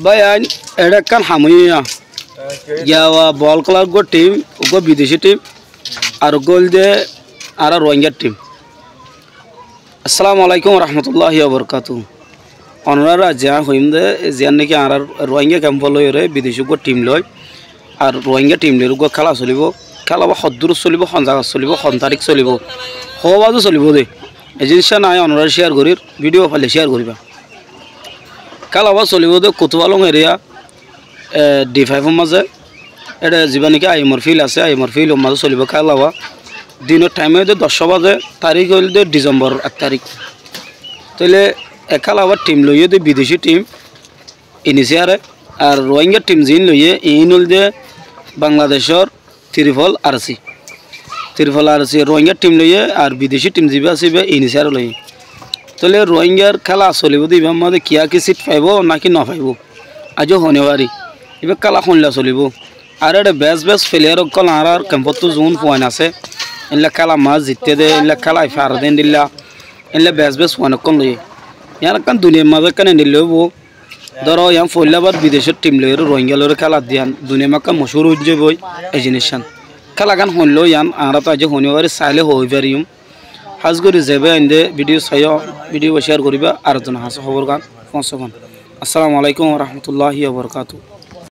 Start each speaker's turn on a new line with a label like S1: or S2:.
S1: Bayan ada kan hamunya Jawa ball club go team go bideshi team ar gol de ara Rohingya team. Assalamualaikum warahmatullahi wabarakatuh. Onora ja hoimde janne ki ara Rohingya camp loire bideshi go team loy ar Rohingya team le go khala cholibo khala ba hoddur cholibo khonjaga cholibo khon tarik cholibo hobajo cholibo de ejinsha nai onora share gorir video file share koriba Kalawa Solibo Kutualong area D5 maze এটা জীবানিকে আইমর feel আছে আইমর feel মাঝে চলিব খেলাওয়া দিনের টাইমে 10 বাজে তারিখ হইল December 1 তারিখ তাইলে খেলাওয়া টিম লইয়ে বিদেশি টিম ইনিশিয়ারে আর রোহিঙ্গা টিম জিন লইয়ে ইনুল যে বাংলাদেশের ত্রিফল আরসি রোহিঙ্গা টিম লইয়ে আর বিদেশি টিম জিবে আসিবে ইনিশিয়ার লইয়ে তাহলে রোহিঙ্গার খেলা চলিব দিবা মধ্যে কিয়া কি সিট পাইব নাকি না পাইব আজও শনিবারি এবার খেলা শুনলে চলিব আর এটা বেশ প্লেয়ার কল আর ক্যাম্পতো জোন পয়েন্ট আছে এনলা খেলা মাছ জিততে দে এনলা খেলা ফার দেন দিলা এনলা বেশ পয়েন্ট কল লই ইয়ার কান দুনিয়ার মাঝে কান নিলেব ধরো ইয়াম ফইলাবার বিদেশের টিম লই রোহিঙ্গা লরে খেলা দিয়ান দুনিয়া মাকা মশহুর হই যাবই এই জিনিসখান খেলা গান শুনলো ইয়ান আর তো আজ শনিবারে চাইলে হই পারিম হাজ করে যাবে আইন্দে ভিডিও চাই ভিডিও শেয়ার করিবা আর জন হাস খবর গান পৌঁছাবান আসসালামু আলাইকুম ওয়া রাহমাতুল্লাহি ওয়া বারাকাতুহু